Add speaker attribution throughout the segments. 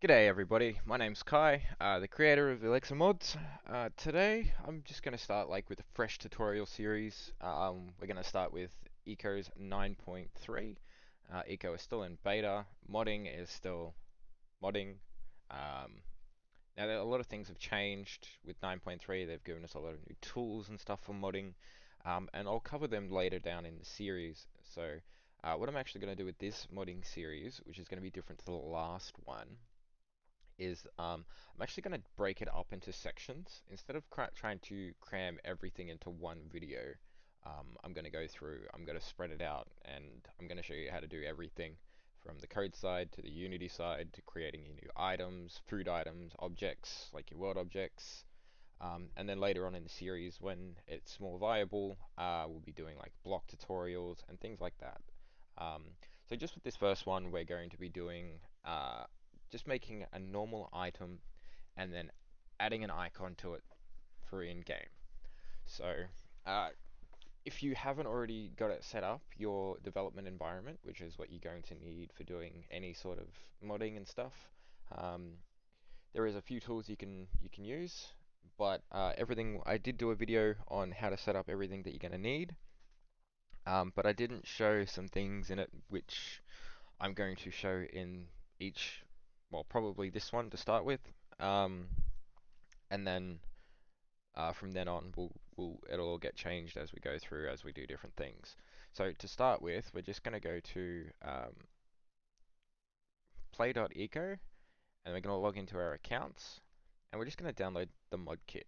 Speaker 1: G'day everybody, my name's Kai, the creator of Alexa Mods. Today I'm just going to start with a fresh tutorial series. We're going to start with Eco's 9.3. Eco is still in beta, modding is still modding. Um, Now a lot of things have changed with 9.3, they've given us a lot of new tools and stuff for modding, and I'll cover them later down in the series. So what I'm actually going to do with this modding series, which is going to be different to the last one, is I'm actually going to break it up into sections. Instead of trying to cram everything into one video, I'm going to go through, I'm going to spread it out, and I'm going to show you how to do everything from the code side to the Unity side to creating your new items, food items, objects, like your world objects. And then later on in the series, when it's more viable, we'll be doing like block tutorials and things like that. Um, so just with this first one, we're going to be doing just making a normal item and then adding an icon to it for in-game. So uh, if you haven't already got it set up, your development environment, which is what you're going to need for doing any sort of modding and stuff, um, there is a few tools you can use, but everything I did do a video on how to set up everything that you're going to need, but I didn't show some things in it which I'm going to show in each, well, probably this one to start with, um, and then from then on, it'll all get changed as we go through, as we do different things. So to start with, we're just going to go to play.eco, and we're going to log into our accounts, and we're just going to download the mod kit.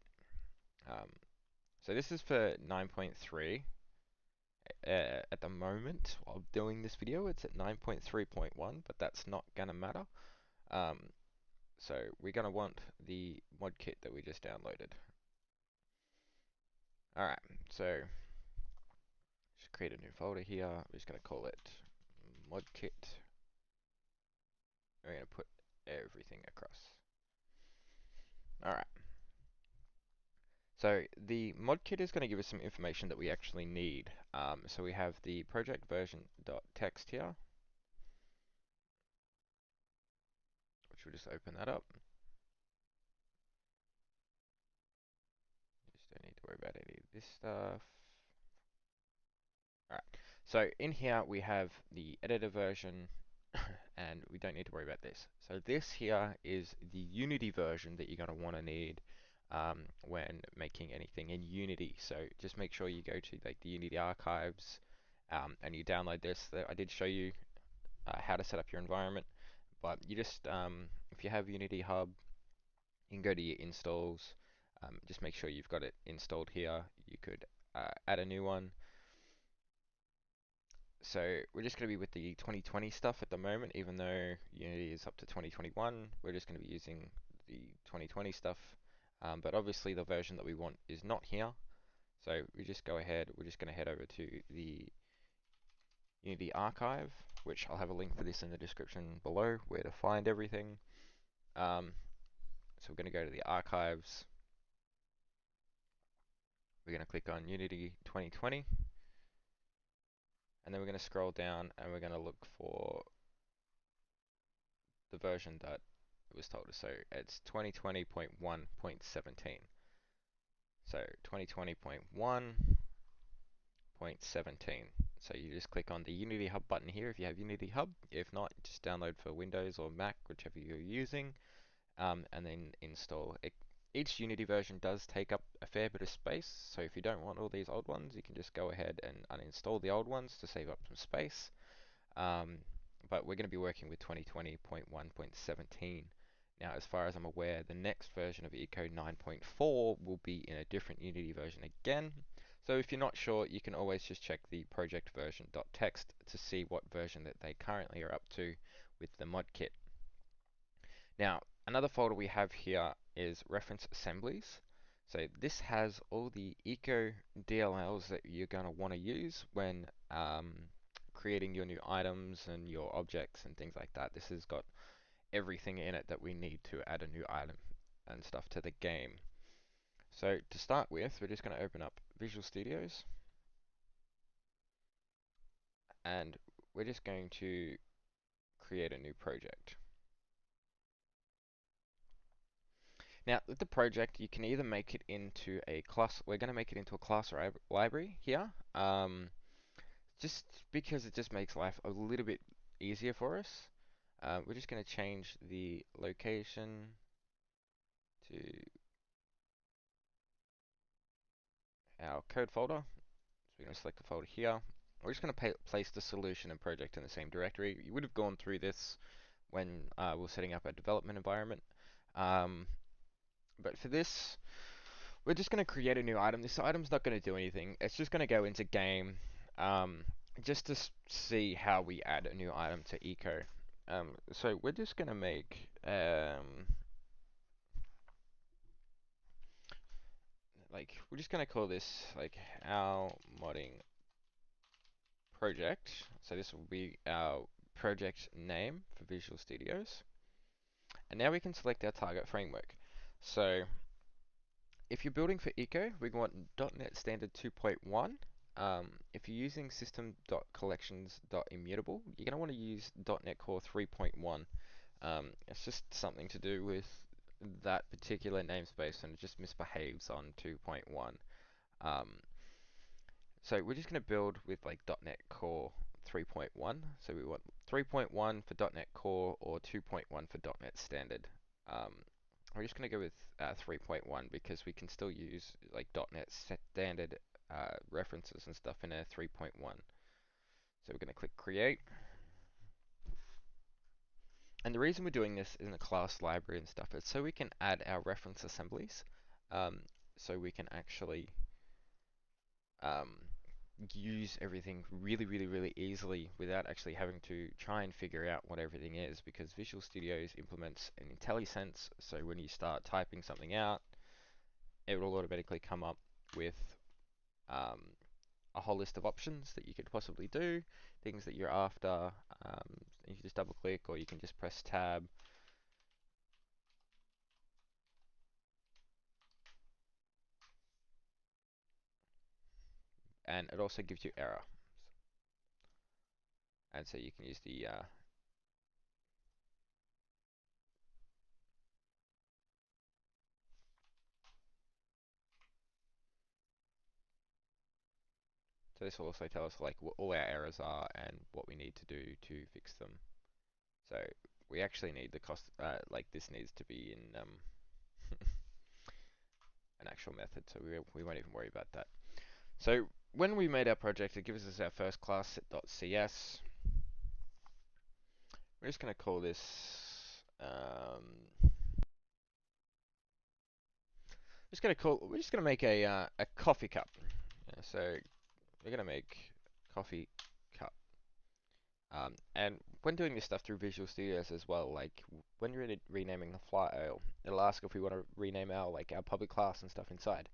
Speaker 1: Um, so this is for 9.3. At the moment, while doing this video, it's at 9.3.1, but that's not going to matter. Um, So we're going to want the mod kit that we just downloaded. Alright, so just create a new folder here. We're just going to call it mod kit. We're going to put everything across. Alright, so the mod kit is going to give us some information that we actually need. So we have the project version.txt here, which we'll just open that up. Just don't need to worry about any of this stuff. Alright, so in here we have the editor version, and we don't need to worry about this. So this here is the Unity version that you're going to want to need when making anything in Unity. So just make sure you go to the Unity archives, and you download this. I did show you how to set up your environment, but you just, if you have Unity Hub, you can go to your installs. Just make sure you've got it installed here. You could add a new one. So we're just going to be with the 2020 stuff at the moment, even though Unity is up to 2021. We're just going to be using the 2020 stuff. But obviously the version that we want is not here. So we just go ahead, we're just going to head over to the Unity archive, which I'll have a link for this in the description below, where to find everything. So we're going to go to the archives. We're going to click on Unity 2020. And then we're going to scroll down and we're going to look for the version that it was told us. So it's 2020.1.17. So 2020.1.17. So you just click on the Unity Hub button here if you have Unity Hub. If not, just download for Windows or Mac, whichever you're using, and then install it. Each Unity version does take up a fair bit of space, so if you don't want all these old ones, you can just go ahead and uninstall the old ones to save up some space. Um, but we're going to be working with 2020.1.17. Now, as far as I'm aware, the next version of Eco 9.4 will be in a different Unity version again. So if you're not sure, you can always just check the project version.txt to see what version that they currently are up to with the mod kit. Now, another folder we have here is reference assemblies. So this has all the Eco DLLs that you're going to want to use when creating your new items and your objects and things like that. This has got everything in it that we need to add a new item and stuff to the game. So to start with, we're just going to open up Visual Studios, and we're just going to create a new project. Now, with the project, you can either make it into a class. We're going to make it into a class library here, just because it just makes life a little bit easier for us. We're just going to change the location to our code folder. So we're going to select the folder here. We're just going to place the solution and project in the same directory. You would have gone through this when we're setting up a development environment. Um, but for this, we're just going to create a new item. This item's not going to do anything. It's just going to go into game um, just to see how we add a new item to Eco. So we're just going to make like we're just going to call this like our modding project. So this will be our project name for Visual Studios. And now we can select our target framework. So if you're building for Eco, we want .NET Standard 2.1. If you're using system.collections.immutable, you're going to want to use .NET Core 3.1. It's just something to do with that particular namespace, and it just misbehaves on 2.1. Um, so we're just going to build with like .NET Core 3.1. So we want 3.1 for .NET Core or 2.1 for .NET Standard. Um, we're just going to go with 3.1 because we can still use like .NET Standard references and stuff in a 3.1. So we're going to click Create. And the reason we're doing this in the class library and stuff is so we can add our reference assemblies. Um, so we can actually um, use everything really easily without actually having to try and figure out what everything is, because Visual Studios implements an IntelliSense, so when you start typing something out, it will automatically come up with um, a whole list of options that you could possibly do, things that you're after. You can just double click or you can just press tab. And it also gives you error. And so you can use the so this will also tell us like what all our errors are and what we need to do to fix them. So we actually need the cost, like this needs to be in an actual method, so we won't even worry about that. So when we made our project, it gives us our first class, sit.cs. We're just going to call this, we're just going to make a coffee cup. Yeah, so we're going to make coffee cup. And when doing this stuff through Visual Studios as well, like when you're renaming the file, it'll ask if we want to rename our like our public class and stuff inside.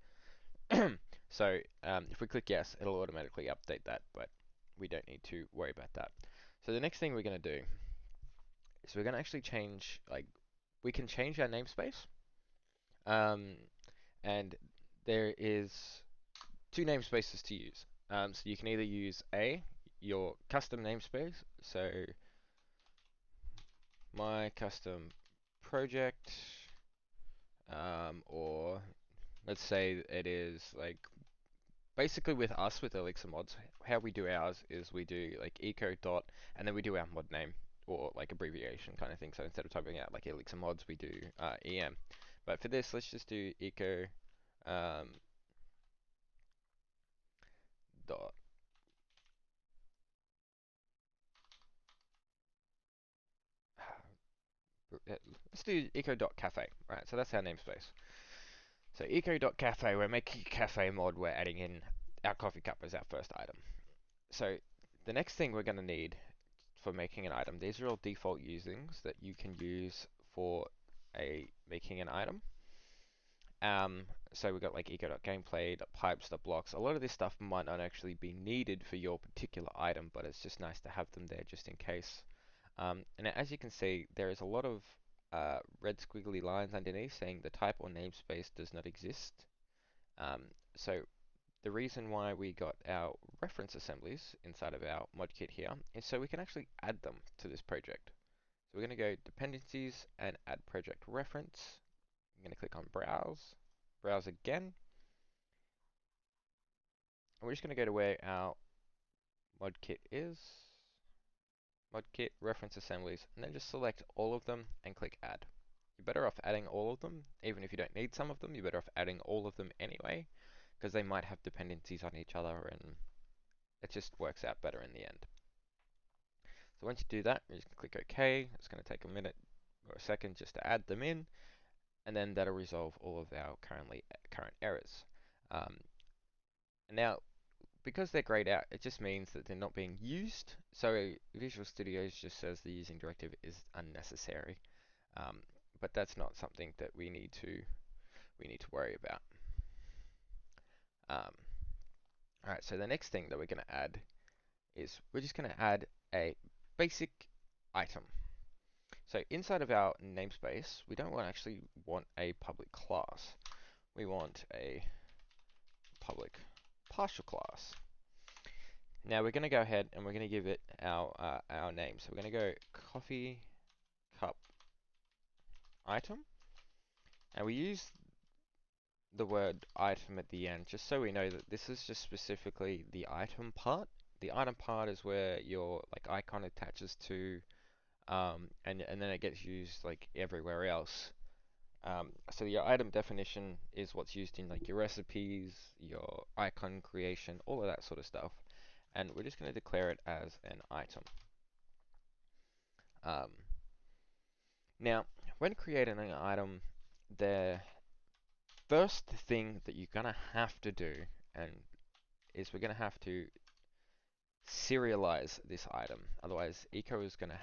Speaker 1: So if we click yes, it'll automatically update that, but we don't need to worry about that. So the next thing we're going to do is we're going to actually change, like, we can change our namespace. Um, and there is two namespaces to use. So you can either use your custom namespace, so my custom project, or let's say it is like basically with us with Elixir mods, how we do ours is we do like eco dot and then we do our mod name or like abbreviation kind of thing. So instead of typing out like Elixir mods, we do em. But for this, let's just do eco um, dot. Let's do eco.cafe, right? So that's our namespace. So eco.cafe, we're making a cafe mod, we're adding in our coffee cup as our first item. So the next thing we're going to need for making an item, these are all default usings that you can use for making an item. So we've got like eco.gameplay, pipes, blocks. A lot of this stuff might not actually be needed for your particular item, but it's just nice to have them there just in case. And as you can see, there is a lot of red squiggly lines underneath saying the type or namespace does not exist. So the reason why we got our reference assemblies inside of our mod kit here is so we can actually add them to this project. So we're going to go dependencies and add project reference. I'm going to click on browse, browse again. And we're just going to go to where our modkit is, modkit reference assemblies, and then just select all of them and click add. You're better off adding all of them, even if you don't need some of them, you're better off adding all of them anyway, because they might have dependencies on each other and it just works out better in the end. So once you do that, you just click OK. It's going to take a minute or a second just to add them in, and then that'll resolve all of our current errors. Now, because they're grayed out, it just means that they're not being used. So Visual Studio just says the using directive is unnecessary, um, but that's not something that we need to worry about. All right, so the next thing that we're going to add is we're just going to add a basic item. So inside of our namespace, we don't actually want a public class. We want a public partial class. Now we're going to go ahead and we're going to give it our name. So we're going to go coffee cup item, and we use the word item at the end just so we know that this is just specifically the item part. The item part is where your like icon attaches to, and then it gets used like everywhere else. So your item definition is what's used in like your recipes, your icon creation, all of that sort of stuff. And we're just going to declare it as an item. Um, Now, when creating an item, the first thing that you're going to have to do and is we're going to have to serialize this item. Otherwise, Eco is going to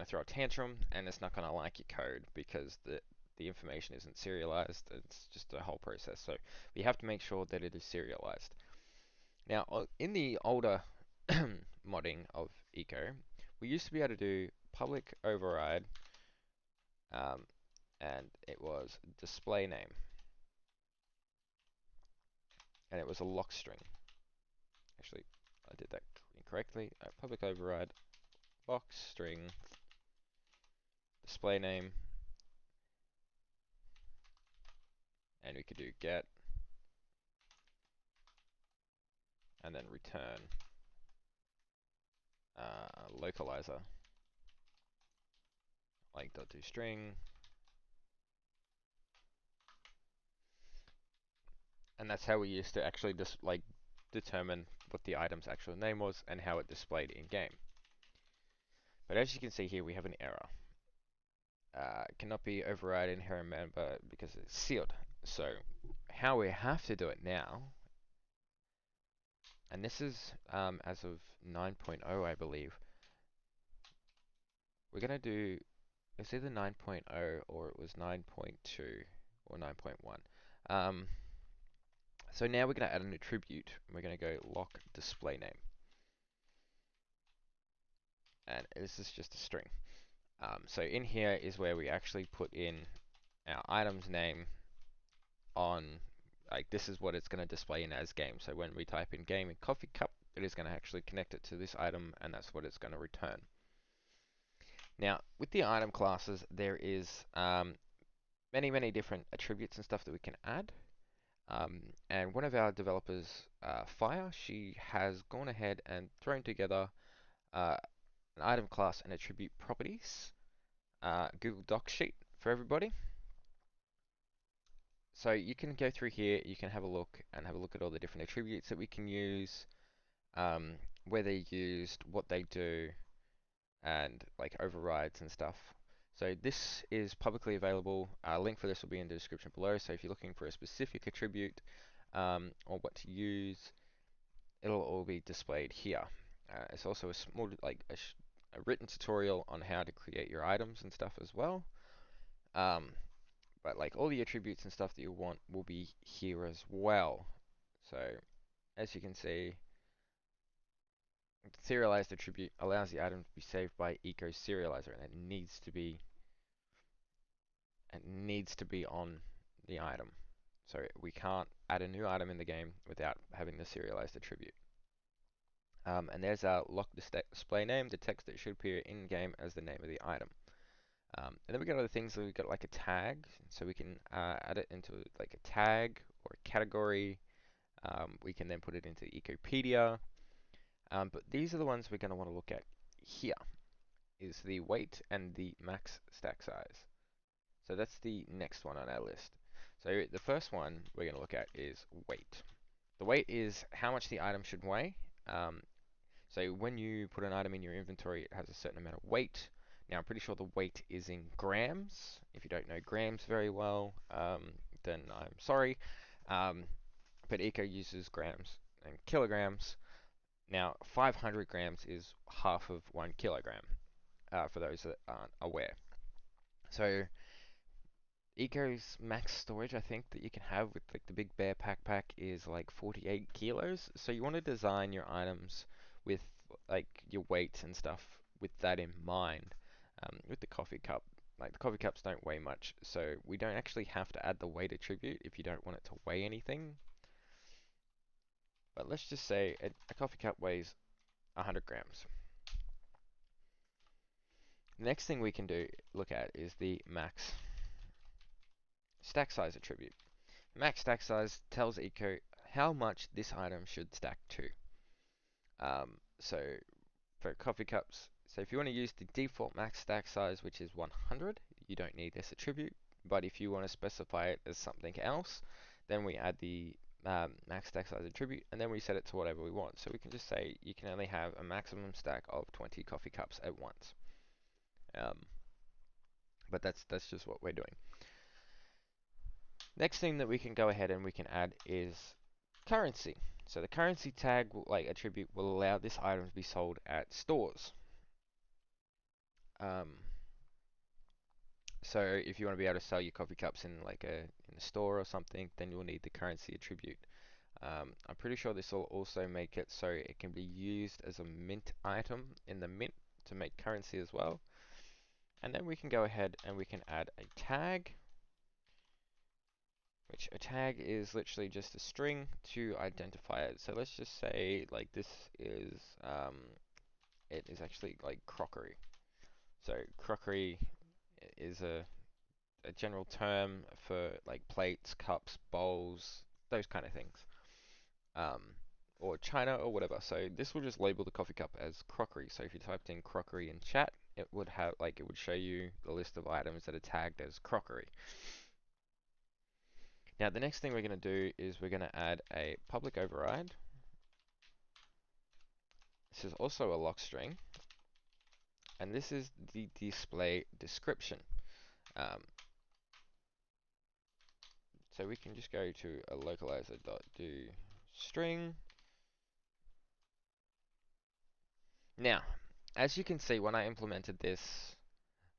Speaker 1: throw a tantrum and it's not going to like your code because the information isn't serialized. It's just a whole process. So we have to make sure that it is serialized. Now, in the older modding of Eco, we used to be able to do public override, and it was display name, and it was a lock string. Actually, I did that incorrectly. Public override lock string display name, and we could do get and then return localizer like .toString, and that's how we used to actually just like determine what the item's actual name was and how it displayed in game. But as you can see here, we have an error. Cannot be overridden here, member because it's sealed. So how we have to do it now, and this is as of 9.0, I believe. We're gonna do, it's either 9.0 or it was 9.2 or 9.1. So now we're gonna add an attribute. We're gonna go lock display name, and this is just a string. So in here is where we actually put in our item's name on, like this is what it's going to display in as game. So when we type in game in coffee cup, it is going to actually connect it to this item, and that's what it's going to return. Now, with the item classes, there is many different attributes and stuff that we can add. And one of our developers, Fire, she has gone ahead and thrown together an item class and attribute properties Google Docs sheet for everybody. So you can go through here, you can have a look at all the different attributes that we can use, where they're used, what they do, and like overrides and stuff. So this is publicly available. Link for this will be in the description below. So if you're looking for a specific attribute or what to use, it'll all be displayed here. It's also a small, like a written tutorial on how to create your items and stuff as well. But like all the attributes and stuff that you want will be here as well. So as you can see, serialized attribute allows the item to be saved by Eco Serializer, and it needs to be on the item. So we can't add a new item in the game without having the serialized attribute. And there's our lock display name, the text that should appear in game as the name of the item.
Speaker 2: And then we got other things, we've got like a tag, so we can add it into like a tag or a category. We can then put it into Ecopedia. But these are the ones we're going to want to look at here, is the weight and the max stack size. So that's the next one on our list. So the first one we're going to look at is weight. The weight is how much the item should weigh. Um, so when you put an item in your inventory, it has a certain amount of weight. Now I'm pretty sure the weight is in grams. If you don't know grams very well, then I'm sorry. Um, but Eco uses grams and kilograms. Now 500 grams is half of 1 kilogram, for those that aren't aware. So Eco's max storage, I think, that you can have with like the Big Bear Pack is like 48 kilos. So you want to design your items with like your weights and stuff with that in mind. With the coffee cup, like the coffee cups don't weigh much, so we don't actually have to add the weight attribute if you don't want it to weigh anything. But let's just say a coffee cup weighs 100 grams. The next thing we can look at is the max stack size attribute. Max stack size tells Eco how much this item should stack to. So for coffee cups, so if you want to use the default max stack size, which is 100, you don't need this attribute. But if you want to specify it as something else, then we add the max stack size attribute, and then we set it to whatever we want. So we can just say you can only have a maximum stack of 20 coffee cups at once. Um, but that's just what we're doing. Next thing that we can go ahead and we can add is currency. So the currency tag, like attribute, will allow this item to be sold at stores. Um, so if you want to be able to sell your coffee cups in like in a store or something, then you'll need the currency attribute. I'm pretty sure this will also make it so it can be used as a mint item in the mint to make currency as well. And then we can go ahead and we can add a tag, which a tag is literally just a string to identify it. So let's just say like this is it is actually like crockery. So crockery is a general term for like plates, cups, bowls, those kind of things. Um, or china or whatever. So this will just label the coffee cup as crockery. So if you typed in crockery in chat, it would have like it would show you the list of items that are tagged as crockery. Now the next thing we're going to do is we're going to add a public override. This is also a lock string, and this is the display description. Um, so we can just go to a localizer.do string. Now, as you can see, when I implemented this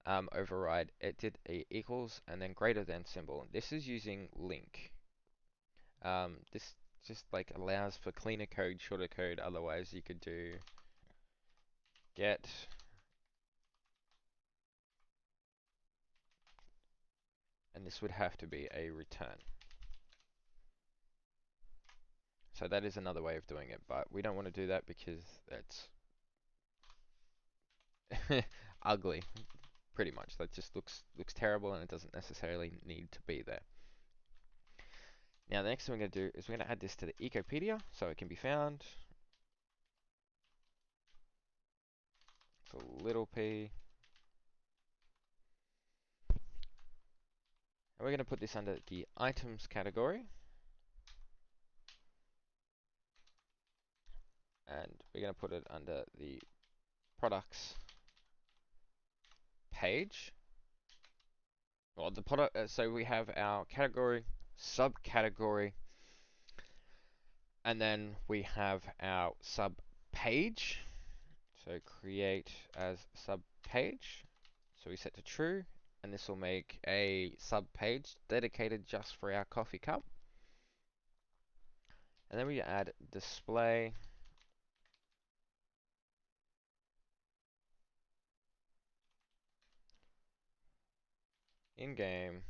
Speaker 2: override, it did a equals and then greater than symbol. This is using link. This just like allows for cleaner code, shorter code. Otherwise, you could do get, and this would have to be a return. So that is another way of doing it, but we don't want to do that because that's ugly, pretty much. That just looks terrible and it doesn't necessarily need to be there. Now the next thing we're going to do is we're going to add this to the Ecopedia so it can be found. So little p. And we're going to put this under the items category. And we're going to put it under the products page. Well, the product. So we have our category, subcategory, and then we have our sub page. So create as sub page. So we set to true, and this will make a sub page dedicated just for our coffee cup. And then we add display in game.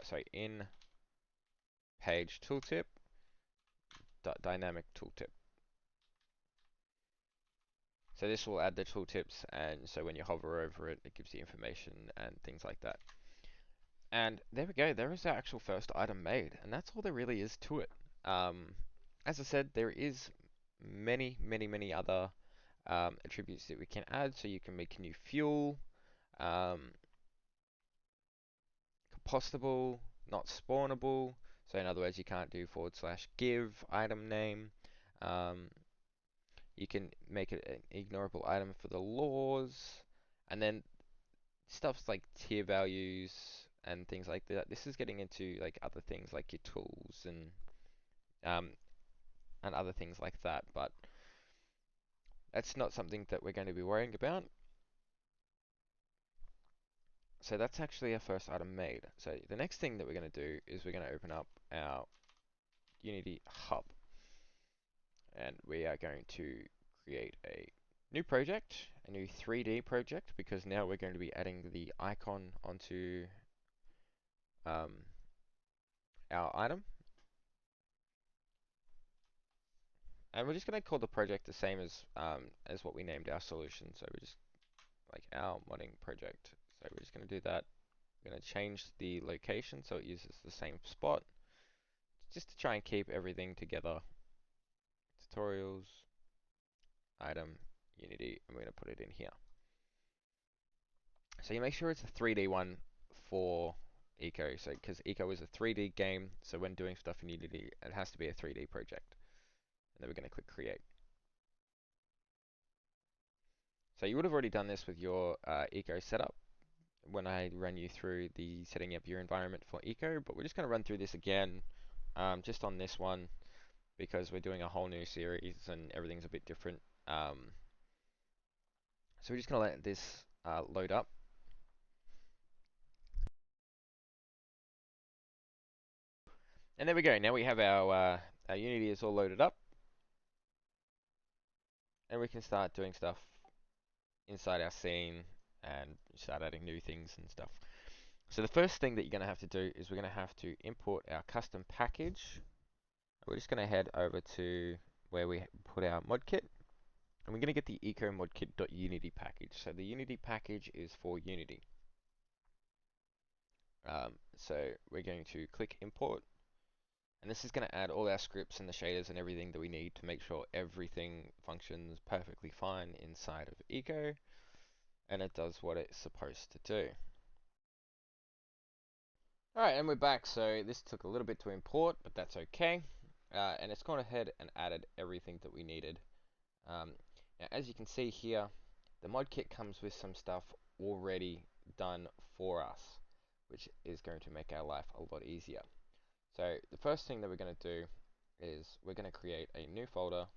Speaker 2: Sorry, in page tooltip dynamic tooltip. So this will add the tooltips, and so when you hover over it, it gives you information and things like that. And there we go, there is our actual first item made, and that's all there really is to it. As I said, there is many other attributes that we can add, so you can make new fuel, um, compostable, not spawnable. So in other words, you can't do /give item name. Um, you can make it an ignorable item for the laws, and then stuff's like tier values and things like that. This is getting into like other things like your tools um, and other things like that, but that's not something that we're going to be worrying about. So that's actually our first item made. So the next thing that we're going to do is we're going to open up our Unity Hub, and we are going to create a new project, a new 3D project, because now we're going to be adding the icon onto um, our item. And we're just going to call the project the same as what we named our solution. So we're just like our modding project. So we're just going to do that. We're going to change the location so it uses the same spot, just to try and keep everything together. Tutorials, item, Unity, and we're going to put it in here. So you make sure it's a 3D one for Eco. So because Eco is a 3D game, so when doing stuff in Unity, it has to be a 3D project. And then we're going to click create. So you would have already done this with your Eco setup when I ran you through the setting up your environment for Eco, but we're just going to run through this again just on this one because we're doing a whole new series and everything's a bit different. So we're just going to let this load up. And there we go. Now we have our Unity is all loaded up. And we can start doing stuff inside our scene and start adding new things and stuff. So the first thing that you're going to have to do is we're going to have to import our custom package. We're just going to head over to where we put our mod kit. And we're going to get the ecomodkit.unity package. So the Unity package is for Unity. So we're going to click import. And this is going to add all our scripts and the shaders and everything that we need to make sure everything functions perfectly fine inside of Eco. And it does what it's supposed to do. Alright, and we're back. So this took a little bit to import, but that's okay. And it's gone ahead and added everything that we needed. Now, as you can see here, the mod kit comes with some stuff already done for us, which is going to make our life a lot easier. So the first thing that we're going to do is we're going to create a new folder.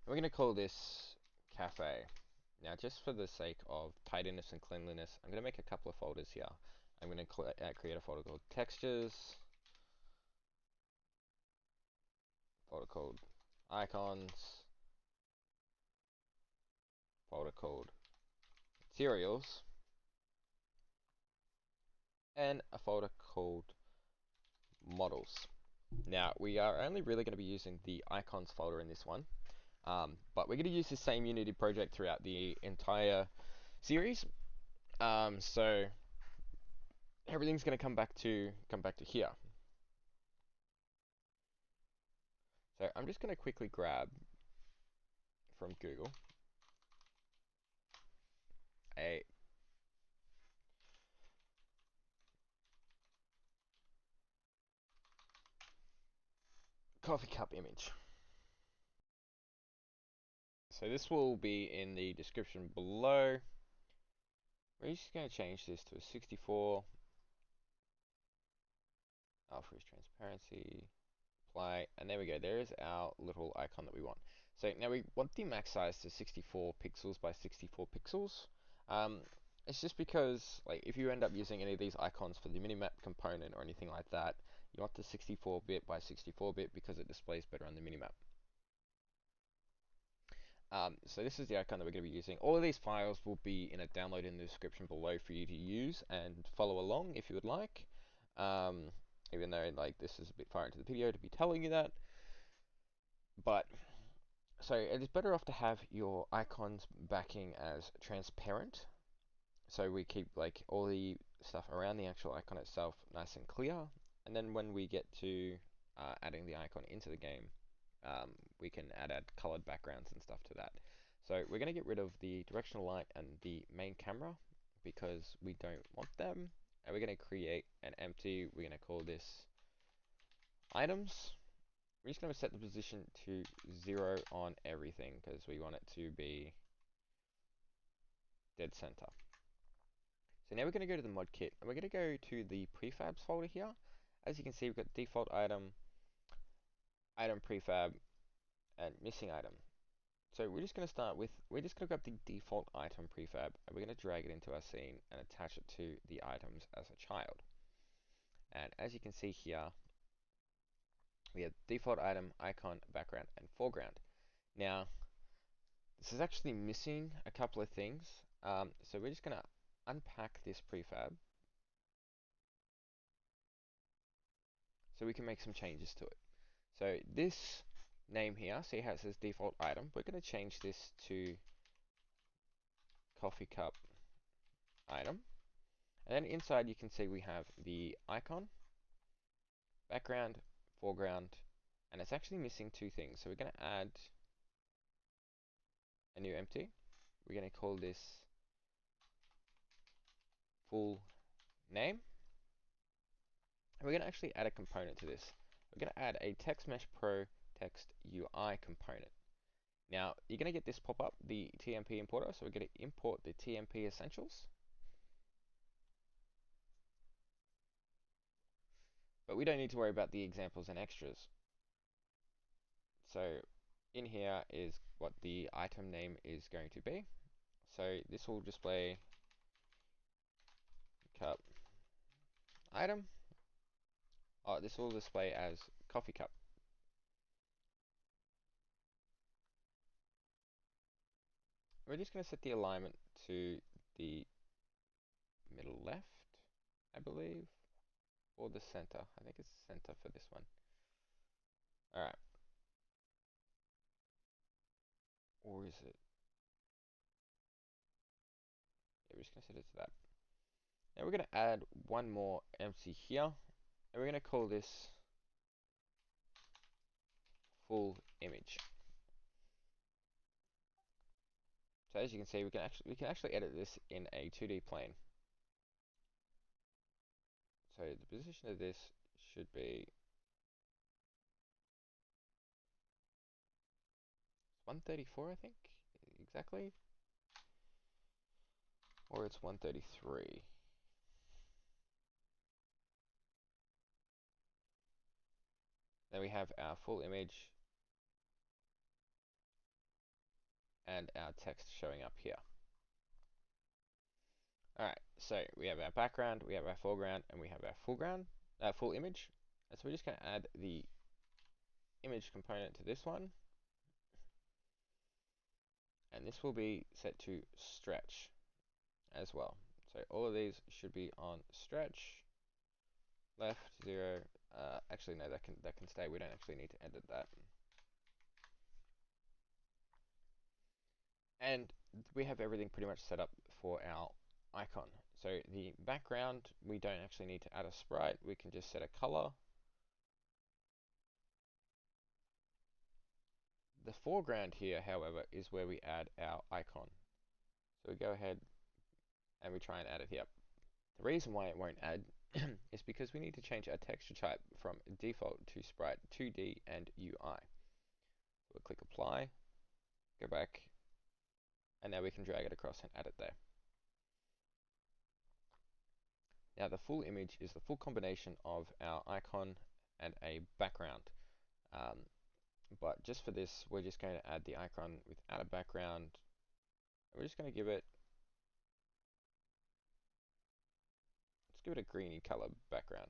Speaker 2: And we're going to call this Cafe. Now, just for the sake of tidiness and cleanliness, I'm going to make a couple of folders here. I'm going to create a folder called Textures, folder called Icons, folder called Materials, and a folder called Models. Now, we are only really going to be using the Icons folder in this one, but we're going to use the same Unity project throughout the entire series. So everything's going to come back to here. So I'm just going to quickly grab from Google a coffee cup image. So this will be in the description below. We're just going to change this to a 64. I'll freeze transparency, apply, and there we go. There is our little icon that we want. So now we want the max size to 64 pixels by 64 pixels. It's just because like if you end up using any of these icons for the minimap component or anything like that, you want the 64-bit by 64-bit because it displays better on the minimap. So this is the icon that we're going to be using. All of these files will be in a download in the description below for you to use and follow along if you would like. Even though like this is a bit far into the video to be telling you that, but So it is better off to have your icons backing as transparent. So we keep like all the stuff around the actual icon itself nice and clear. And then when we get to adding the icon into the game, we can add colored backgrounds and stuff to that. So we're going to get rid of the directional light and the main camera because we don't want them. And we're going to create an empty, we're going to call this items. We're just going to set the position to 0 on everything because we want it to be dead center. So now we're going to go to the mod kit and we're going to go to the prefabs folder here. As you can see, we've got default item, item prefab, and missing item. So we're just going to start with, we're just going to grab the default item prefab and we're going to drag it into our scene and attach it to the items as a child. And as you can see here, we have default item, icon, background, and foreground. Now, this is actually missing a couple of things. So we're just going to unpack this prefab so we can make some changes to it. So this name here, see how it says default item, we're going to change this to coffee cup item. And then inside you can see we have the icon, background, foreground, and it's actually missing two things. So we're going to add a new empty. We're going to call this full name. And we're going to actually add a component to this. We're going to add a TextMesh Pro Text UI component. Now, you're going to get this pop up, the TMP importer, so we're going to import the TMP essentials. But we don't need to worry about the examples and extras. So in here is what the item name is going to be. So this will display cup item. Oh, this will display as coffee cup. We're just going to set the alignment to the middle left, I believe, or the center. I think it's center for this one. All right. Or is it? Yeah, we're just going to set it to that. Now we're going to add one more empty here, and we're going to call this full image. So as you can see, we can actually edit this in a 2D plane. So the position of this should be 134, I think, exactly, or it's 133. Then we have our full image and our text showing up here. Alright, so we have our background, we have our foreground, and we have our full image. And so we're just going to add the image component to this one. And this will be set to stretch as well. So all of these should be on stretch. Left 0. Actually, no, that can stay. We don't actually need to edit that. And we have everything pretty much set up for our icon. So the background, we don't actually need to add a sprite. We can just set a color. The foreground here, however, is where we add our icon. So we go ahead and we try and add it here. The reason why it won't add is because we need to change our texture type from default to sprite 2D and UI. We'll click apply, go back, and now we can drag it across and add it there. Now the full image is the full combination of our icon and a background. But just for this, we're just going to add the icon without a background. We're just going to give it, let's give it a greeny color background.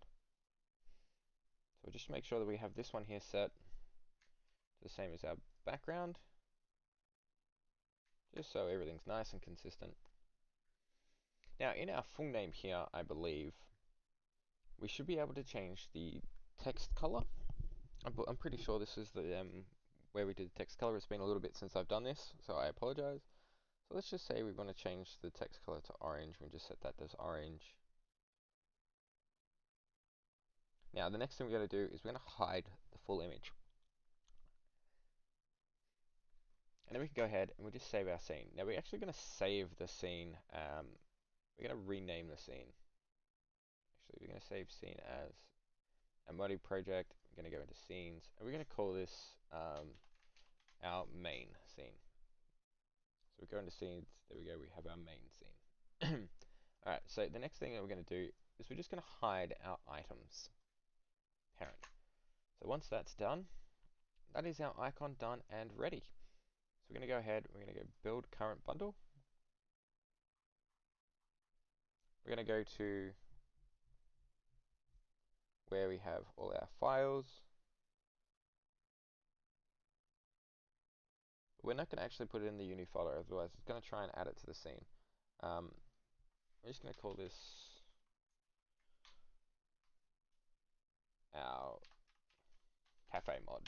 Speaker 2: So just make sure that we have this one here set the same as our background, just so everything's nice and consistent. Now in our full name here, I believe, we should be able to change the text color. I'm pretty sure this is the
Speaker 1: where we did the text color. It's been a little bit since I've done this, so I apologize. So let's just say we want to change the text color to orange. We just set that as orange. Now the next thing we're going to do is we're going to hide the full image. And then we can go ahead and we'll just save our scene. Now we're actually going to save the scene. We're going to rename the scene. Actually, we're going to save scene as a modding project. We're going to go into scenes, and we're going to call this our main scene. So we go into scenes. There we go. We have our main scene. All right. So the next thing that we're going to do is we're just going to hide our items parent. So once that's done, that is our icon done and ready. So we're going to go ahead. We're going to go build current bundle. We're going to go to where we have all our files. We're not going to actually put it in the Uni folder, otherwise it's going to try and add it to the scene. We're just going to call this our cafe mod.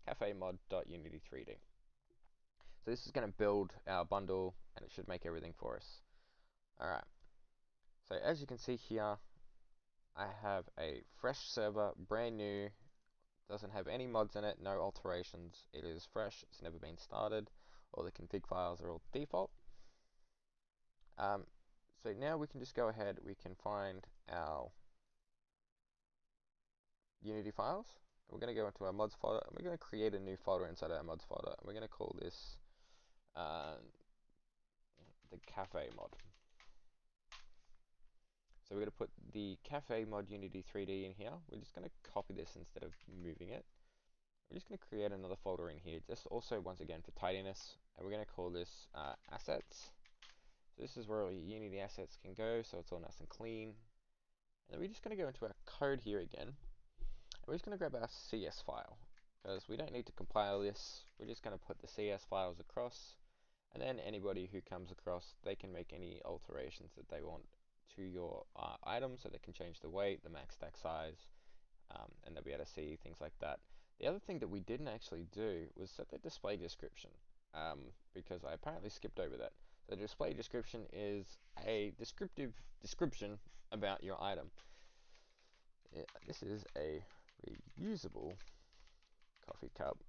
Speaker 1: Cafe mod.unity3d. So this is going to build our bundle, and it should make everything for us. Alright, so as you can see here, I have a fresh server, brand new, doesn't have any mods in it, no alterations. It is fresh, it's never been started. All the config files are all default. So now we can just go ahead, we can find our Unity files. We're going to go into our mods folder, and we're going to create a new folder inside our mods folder, and we're going to call this the cafe mod. So we're going to put the cafe mod Unity 3D in here. We're just going to copy this instead of moving it. We're just going to create another folder in here, just also once again for tidiness, and we're going to call this assets. So this is where all your Unity assets can go, so it's all nice and clean. And then we're just going to go into our code here again, and we're just going to grab our CS file, because we don't need to compile this. We're just going to put the CS files across, and then anybody who comes across, they can make any alterations that they want to your item, so they can change the weight, the max stack size, and they'll be able to see things like that. The other thing that we didn't actually do was set the display description, because I apparently skipped over that. The display description is a descriptive description about your item. This is a reusable coffee cup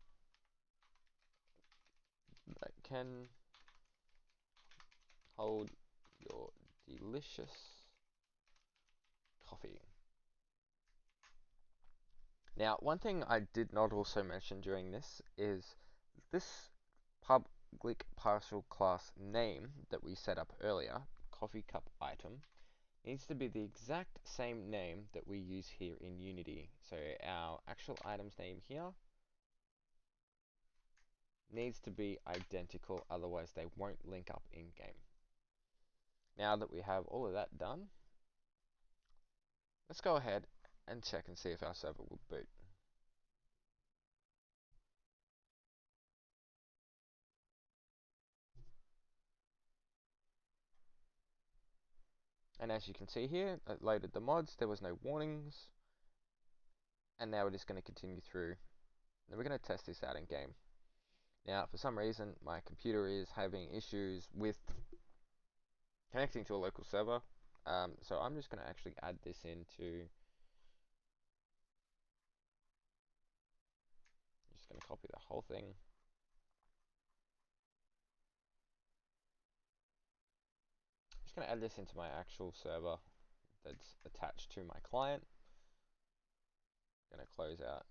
Speaker 1: that can hold your delicious coffee. Now, one thing I did not also mention during this is this public partial class name that we set up earlier, coffee cup item, needs to be the exact same name that we use here in Unity. So our actual item's name here needs to be identical, otherwise they won't link up in game. Now that we have all of that done, let's go ahead and check and see if our server will boot. And as you can see here, it loaded the mods, there was no warnings, and now we're just going to continue through. And we're going to test this out in game. Now, for some reason, my computer is having issues with connecting to a local server, so I'm just going to actually add this into, just going to copy the whole thing. Just going to add this into my actual server that's attached to my client. Going to close out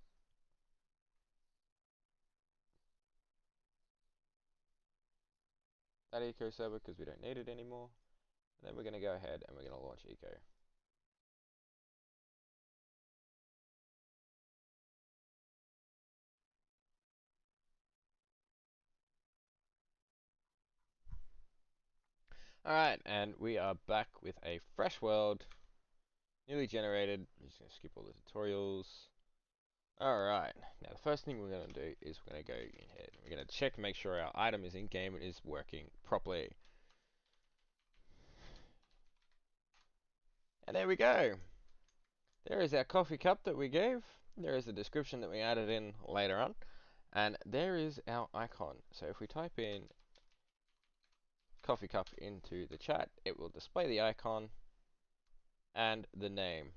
Speaker 1: that eco server because we don't need it anymore. And then we're going to go ahead and we're going to launch eco. Alright, and we are back with a fresh world, newly generated. I'm just going to skip all the tutorials. Alright, now the first thing we're going to do is we're going to go in here. We're going to check and make sure our item is in game and is working properly. And there we go. There is our coffee cup that we gave. There is a description that we added in later on.
Speaker 2: And there is our icon. So if we type in coffee cup into the chat, it will display the icon and the name.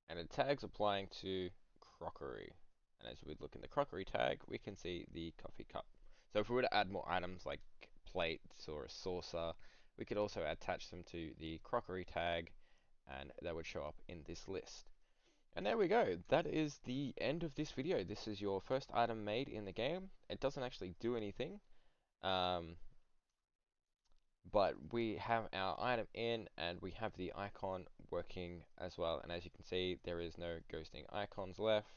Speaker 2: And the tag's applying to crockery. And as we look in the crockery tag, we can see the coffee cup. So if we were to add more items like plates or a saucer, we could also attach them to the crockery tag, and they would show up in this list. And there we go. That is the end of this video. This is your first item made in the game. It doesn't actually do anything, um, but we have our item in, and we have the icon working as well. And as you can see, there is no ghosting icons left,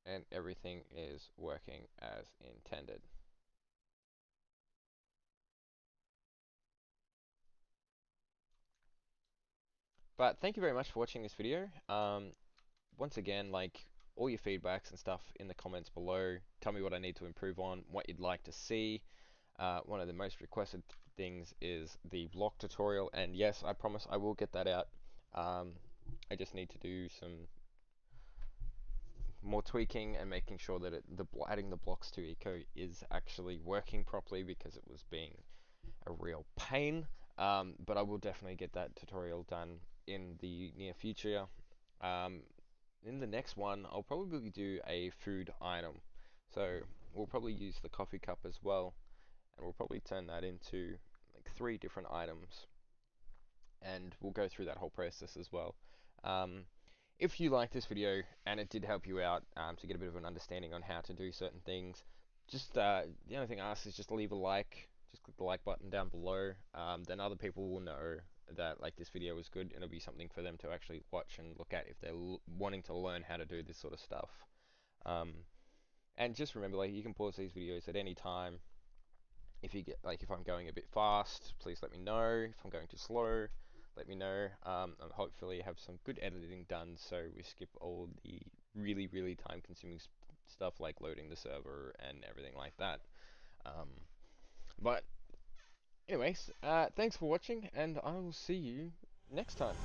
Speaker 2: and everything is working as intended. But thank you very much for watching this video. Once again, like, all your feedbacks and stuff in the comments below. Tell me what I need to improve on, what you'd like to see. One of the most requested things is the block tutorial, and yes, I promise I will get that out. I just need to do some more tweaking and making sure that adding the blocks to Eco is actually working properly, because it was being a real pain. But I will definitely get that tutorial done in the near future. Um, in the next one, I'll probably do a food item. So we'll probably use the coffee cup as well, and we'll probably turn that into like 3 different items, and we'll go through that whole process as well. Um, if you like this video and it did help you out, to get a bit of an understanding on how to do certain things, just the only thing I ask is just leave a like. Just click the like button down below. Then other people will know that like this video was good, and it'll be something for them to actually watch and look at if they're wanting to learn how to do this sort of stuff. Um, and just remember, like, you can pause these videos at any time. If you get, like, if I'm going a bit fast, please let me know. If I'm going too slow, let me know. And hopefully have some good editing done, so we skip all the really time consuming stuff like loading the server and everything like that. Um, but anyways, thanks for watching, and I will see you next time.